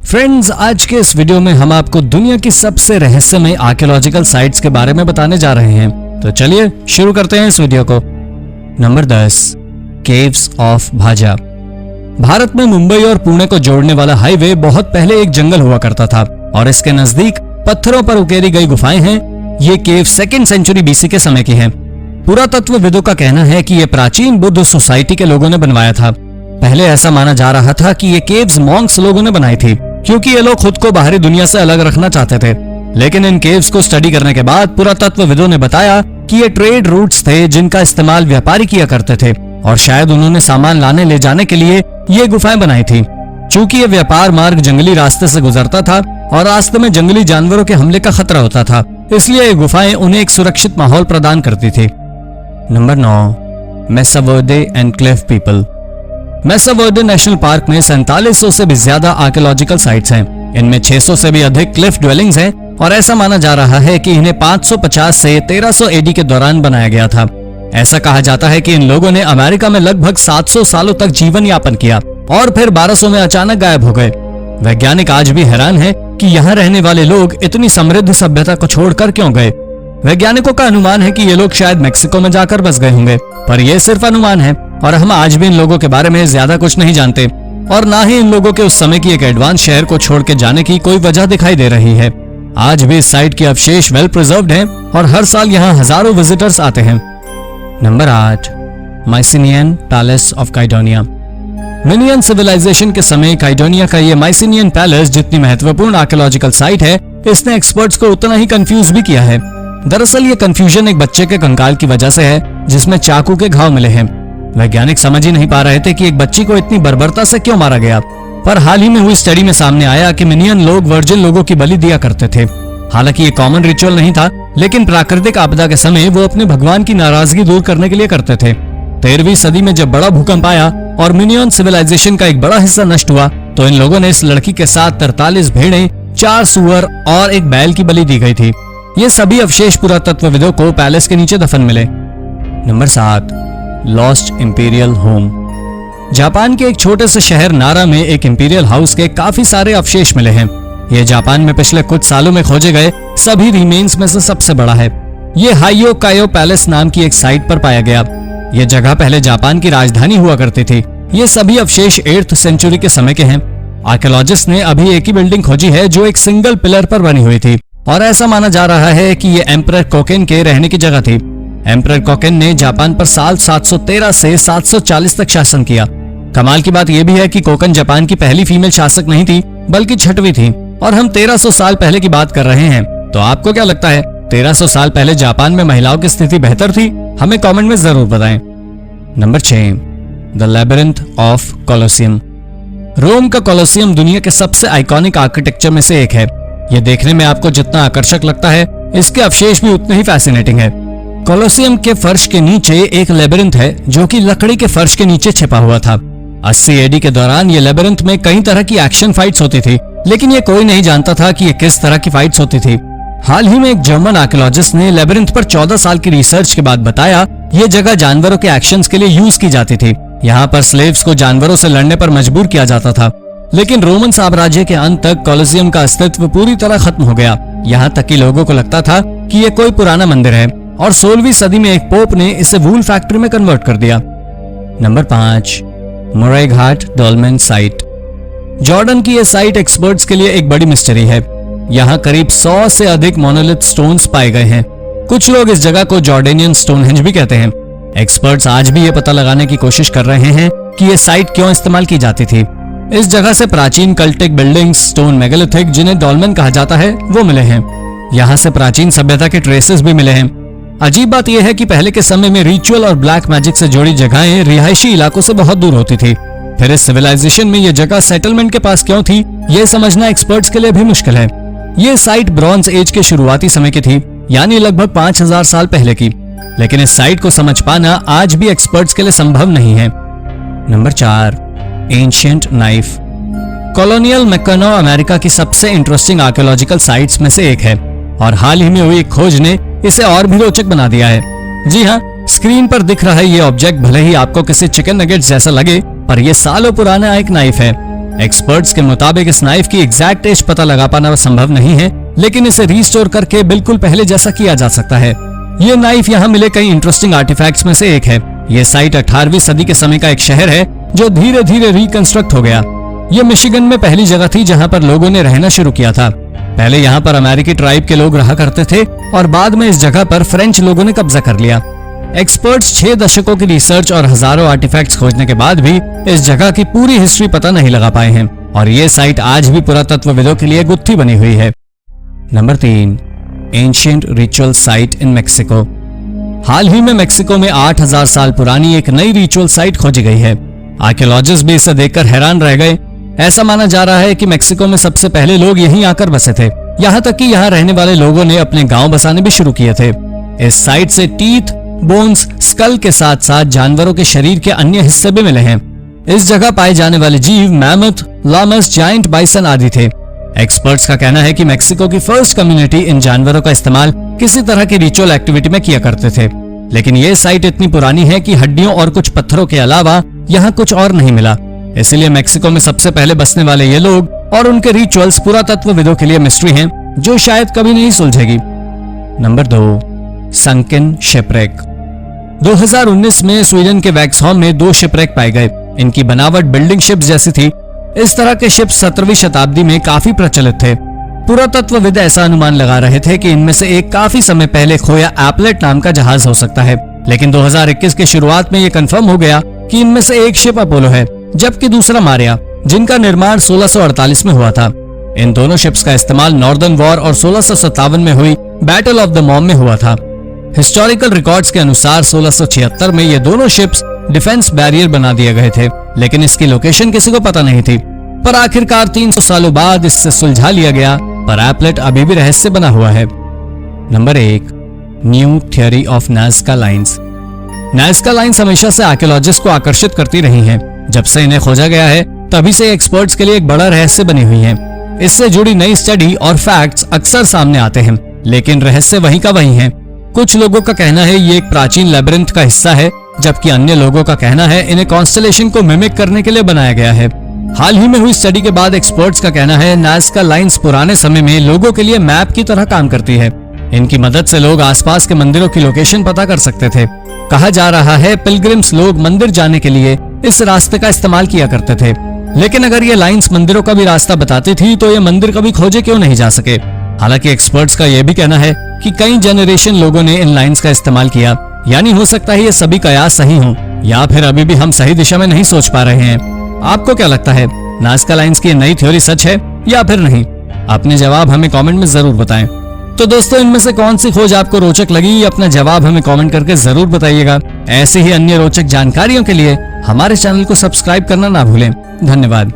Friends, आज के इस वीडियो में हम आपको दुनिया की सबसे रहस्यमय आर्कियोलॉजिकल साइट्स के बारे में बताने जा रहे हैं। तो चलिए शुरू करते हैं इस वीडियो को। नंबर 10, केव्स ऑफ भाजा। भारत में मुंबई और पुणे को जोड़ने वाला हाईवे बहुत पहले एक जंगल हुआ करता था और इसके नजदीक पत्थरों पर उकेरी गई गुफाएं हैं। ये केव 2nd सेंचुरी बीसी के समय की हैं। पुरातत्वविदों का कहना है कि ये प्राचीन बुद्ध सोसाइटी के लोगों ने बनवाया था। पहले ऐसा माना जा रहा था कि ये केव्स मॉन्क्स लोगों ने बनाई थी, क्योंकि ये लोग खुद को बाहरी दुनिया से अलग रखना चाहते थे। लेकिन इन केव्स को स्टडी करने के बाद पुरातत्वविदों ने बताया कि ये ट्रेड रूट्स थे जिनका इस्तेमाल व्यापारी किया करते थे और शायद उन्होंने सामान लाने ले जाने के लिए ये गुफाएं बनाई थी। चूंकि ये व्यापार मार्ग जंगली रास्ते से गुजरता था और रास्ते में जंगली जानवरों के हमले का खतरा होता था, इसलिए ये गुफाएं उन्हें एक सुरक्षित माहौल प्रदान करती थी। Number 9, मेसा Varde and Cliff people. मेसा Varde national park में 4700 से भी ज्यादा आर्कियोलॉजिकल साइट्स हैं। इनमें 600 से भी अधिक क्लिफ ड्वेलिंग्स हैं और ऐसा माना जा रहा है कि इन्हें 550 से 1300 एडी के दौरान बनाया गया था। ऐसा कहा जाता है कि इन लोगों ने अमेरिका में लगभग 700 सालों तक जीवन यापन किया और फिर 1200 में अचानक गायब हो गए। वैज्ञानिक आज भी हैरान हैं कि यहाँ रहने वाले लोग इतनी समृद्ध सभ्यता को छोड़कर क्यों गए। वैज्ञानिकों का अनुमान है कि ये लोग शायद मेक्सिको में जाकर बस गए होंगे, पर यह सिर्फ अनुमान है और हम आज भी इन लोगों के बारे में ज्यादा कुछ नहीं जानते और ना ही इन लोगों के उस समय की एक एडवांस शहर को छोड़ के जाने की कोई वजह दिखाई दे रही है। आज भी इस साइट के अवशेष वेल प्रिजर्व्ड हैं और हर साल यहाँ हजारों विजिटर्स आते हैं। Number 8, Mycenaean palace of Kydonia. Minoan civilization के समय काइडोनिया का ये माइसिनियन पैलेस जितनी महत्वपूर्ण आर्कियोलॉजिकल साइट है, इसने एक्सपर्ट्स को उतना ही कंफ्यूज भी किया है। दरअसल ये कंफ्यूजन एक बच्चे के कंकाल की वजह से है जिसमें चाकू के घाव मिले हैं। वैज्ञानिक समझ ही नहीं पा रहे थे कि एक बच्ची को इतनी बर्बरता से क्यों मारा गया, पर हाल ही में हुई स्टडी में सामने आया कि मिनियन लोग वर्जिन लोगों की बलि दिया करते थे। हालांकि ये कॉमन रिचुअल नहीं था, लेकिन प्राकृतिक आपदा के समय वो अपने भगवान की नाराजगी दूर करने के लिए करते थे। 13वीं सदी में जब बड़ा भूकंप आया और मिनियन सिविलाइजेशन का एक बड़ा हिस्सा नष्ट हुआ, तो इन लोगों ने इस लड़की के साथ 43 भेड़ें, 4 सुअर और एक बैल की बलि दी गई थी। ये सभी अवशेष पुरातत्वविदों को पैलेस के नीचे दफन मिले। Number 7, lost imperial home. Japan के एक छोटे से शहर नारा में एक इंपीरियल हाउस के काफी सारे अवशेष मिले हैं। ये जापान में पिछले कुछ सालों में खोजे गए सभी रिमेन्स में से सबसे बड़ा है। ये हाइयो कायो पैलेस नाम की एक साइट पर पाया गया। ये जगह पहले जापान की राजधानी हुआ करती थी। ये सभी अवशेष 8th सेंचुरी के समय के हैं। आर्कियोलॉजिस्ट ने अभी एक ही बिल्डिंग खोजी है जो एक सिंगल पिलर पर बनी हुई थी और ऐसा माना जा रहा है कि ये एम्परर कोकेन के रहने की जगह थी। एम्परर कोकेन ने जापान पर साल 713 से 740 तक शासन किया। कमाल की बात यह भी है कि कोकेन जापान की पहली फीमेल शासक नहीं थी, बल्कि 6वीं थी और हम 1300 साल पहले की बात कर रहे हैं। तो आपको क्या लगता है, 1300 साल पहले जापान में महिलाओं की स्थिति बेहतर थी? हमें कमेंट में जरूर बताएं। Number 6, the labyrinth of Colosseum. Rome का कोलोसियम दुनिया के सबसे आइकॉनिक आर्किटेक्चर में से एक है। ये देखने में आपको जितना आकर्षक लगता है, इसके अवशेष भी उतने ही फैसिनेटिंग है। कोलोसियम के फर्श के नीचे एक लेबिरिंथ है जो कि लकड़ी के फर्श के नीचे छिपा हुआ था। 80 एडी के दौरान ये लेबिरिंथ में कई तरह की एक्शन फाइट्स होती थी, लेकिन ये कोई नहीं जानता था कि ये किस तरह की फाइट्स होती थी। हाल ही में एक जर्मन आर्कियोलॉजिस्ट ने लेबिरिंथ पर 14 साल की रिसर्च के बाद बताया ये जगह जानवरों के एक्शंस के लिए यूज की जाती थी। यहाँ पर स्लेव्स को जानवरों से लड़ने पर मजबूर किया जाता था। लेकिन रोमन साम्राज्य के अंत तक कोलोसियम का अस्तित्व पूरी तरह खत्म हो गया। यहाँ तक कि लोगों को लगता था कि ये कोई पुराना मंदिर है और 16वीं सदी में एक पोप ने इसे वूल फैक्ट्री में कन्वर्ट कर दिया। नंबर 5, मोरे घाट डॉल्मेन साइट। जॉर्डन की यह साइट एक्सपर्ट्स के लिए एक बड़ी मिस्ट्री है। यहाँ करीब 100 से अधिक मोनोलिथ स्टोन्स पाए गए हैं। कुछ लोग इस जगह को जॉर्डेनियन स्टोनहेंज भी कहते हैं। एक्सपर्ट्स आज भी ये पता लगाने की कोशिश कर रहे हैं कि ये साइट क्यों इस्तेमाल की जाती थी। इस जगह से प्राचीन कल्टिक बिल्डिंग्स, स्टोन मेगालिथिक जिन्हें डॉल्मेन कहा जाता है, वो मिले हैं। यहाँ से प्राचीन सभ्यता के ट्रेसेस भी मिले हैं। अजीब बात यह है कि पहले के समय में रिचुअल और ब्लैक मैजिक से जुड़ी जगहें रिहायशी इलाकों से बहुत दूर होती थी। फिर इस सिविलाइजेशन में ये जगह सेटलमेंट के पास क्यों थी, ये समझना एक्सपर्ट्स के लिए भी मुश्किल है। ये साइट ब्रॉन्ज एज के शुरुआती समय की थी, यानी लगभग 5000 साल पहले की। लेकिन इस साइट को समझ पाना आज भी एक्सपर्ट्स के लिए संभव नहीं है। Number 4, ancient knife. कॉलोनियल मैकनो अमेरिका की सबसे इंटरेस्टिंग आर्कियोलॉजिकल साइट्स में से एक है और हाल ही में हुई एक खोज ने इसे और भी रोचक बना दिया है। जी हाँ, स्क्रीन पर दिख रहा है ये ऑब्जेक्ट भले ही आपको किसी चिकन नगेट्स जैसा लगे, पर यह सालों पुराना एक नाइफ है। एक्सपर्ट्स के मुताबिक इस नाइफ की एग्जैक्ट एज पता लगा पाना संभव नहीं है, लेकिन इसे रिस्टोर करके बिल्कुल पहले जैसा किया जा सकता है। ये नाइफ यहाँ मिले कई इंटरेस्टिंग आर्टिफैक्ट्स में से एक है। ये साइट 18वीं सदी के समय का एक शहर है जो धीरे धीरे रिकंस्ट्रक्ट हो गया। ये मिशिगन में पहली जगह थी जहाँ पर लोगों ने रहना शुरू किया था। पहले यहाँ पर अमेरिकी ट्राइब के लोग रहा करते थे और बाद में इस जगह पर फ्रेंच लोगों ने कब्जा कर लिया। एक्सपर्ट्स 6 दशकों की रिसर्च और हजारों आर्टिफैक्ट्स खोजने के बाद भी इस जगह की पूरी हिस्ट्री पता नहीं लगा पाए हैं और ये साइट आज भी पुरातत्वविदों के लिए गुत्थी बनी हुई है। Number 3, ancient ritual site in Mexico. हाल ही में मेक्सिको में 8000 साल पुरानी एक नई रिचुअल साइट खोजी गई है। आर्कियोलॉजिस्ट भी इसे देखकर हैरान रह गए। ऐसा माना जा रहा है कि मेक्सिको में सबसे पहले लोग यहीं आकर बसे थे, यहाँ तक कि यहाँ रहने वाले लोगों ने अपने गांव बसाने भी शुरू किए थे। इस साइट से टीथ, बोन्स, स्कल के साथ साथ जानवरों के शरीर के अन्य हिस्से भी मिले हैं। इस जगह पाए जाने वाले जीव मैमथ, लामस, जायंट बाइसन आदि थे। एक्सपर्ट्स का कहना है कि मेक्सिको की फर्स्ट कम्युनिटी इन जानवरों का इस्तेमाल किसी तरह की रिचुअल एक्टिविटी में किया करते थे, लेकिन ये साइट इतनी पुरानी है कि हड्डियों और कुछ पत्थरों के अलावा यहाँ कुछ और नहीं मिला। इसलिए मेक्सिको में सबसे पहले बसने वाले ये लोग और उनके रिचुअल्स पुरातत्वविदों के लिए मिस्ट्री हैं, जो शायद कभी नहीं सुलझेगी। Number 2, sunken shipwreck. 2019 में स्वीडन के वैक्सहॉम में 2 शिपरेक पाए गए। इनकी बनावट बिल्डिंग शिप्स जैसी थी। इस तरह के शिप 17वीं शताब्दी में काफी प्रचलित थे। पुरातत्वविद ऐसा अनुमान लगा रहे थे कि इनमें से एक काफी समय पहले खोया एपलेट नाम का जहाज हो सकता है, लेकिन 2021 के शुरुआत में यह कंफर्म हो गया कि इनमें से एक शिप अपोलो है, जबकि दूसरा मारिया, जिनका निर्माण 1648 में हुआ था। इन दोनों शिप्स का इस्तेमाल नॉर्दर्न वॉर और 1657 में हुई बैटल ऑफ द मॉम में हुआ था। हिस्टोरिकल रिकॉर्ड्स के अनुसार 1676 में ये दोनों शिप्स डिफेंस बैरियर बना दिए गए थे, लेकिन इसकी लोकेशन किसी को पता नहीं थी। पर आखिरकार 300 सालों बाद इससे सुलझा लिया गया, पर एपलेट अभी भी रहस्य बना हुआ है। Number 1, new theory of Nazca lines. Nazca lines हमेशा से आर्कियोलॉजिस्ट को आकर्षित करती रही हैं। जब से इन्हें खोजा गया है तभी से एक्सपर्ट्स के लिए एक बड़ा रहस्य बनी हुई है। इससे जुड़ी नई स्टडी और फैक्ट्स अक्सर सामने आते हैं, लेकिन रहस्य वही का वही है। कुछ लोगों का कहना है ये एक प्राचीन लेबिरिंथ का हिस्सा है, जबकि अन्य लोगों का कहना है इन्हें कॉन्स्टेलेशन को मिमिक करने के लिए बनाया गया है। हाल ही में हुई स्टडी के बाद एक्सपर्ट्स का कहना है नाज़का लाइंस पुराने समय में लोगों के लिए मैप की तरह काम करती है। इनकी मदद से लोग आसपास के मंदिरों की लोकेशन पता कर सकते थे। कहा जा रहा है पिलग्रिम्स लोग मंदिर जाने के लिए इस रास्ते का इस्तेमाल किया करते थे, लेकिन अगर ये लाइंस मंदिरों का भी रास्ता बताती थी तो ये मंदिर कभी खोजे क्यों नहीं जा सके। हालांकि एक्सपर्ट्स का यह भी कहना है कि कई जनरेशन लोगों ने इन लाइंस का इस्तेमाल किया, यानी हो सकता है ये सभी कयास सही हों, या फिर अभी भी हम सही दिशा में नहीं सोच पा रहे हैं। आपको क्या लगता है, नाज़का लाइंस की नई थ्योरी सच है या फिर नहीं? अपने जवाब हमें कमेंट में जरूर बताएं। तो दोस्तों, इनमें से कौन सी खोज आपको रोचक लगी, अपना जवाब हमें कमेंट करके जरूर बताइएगा। ऐसी ही अन्य रोचक जानकारियों के लिए हमारे चैनल को सब्सक्राइब करना ना भूलें। धन्यवाद।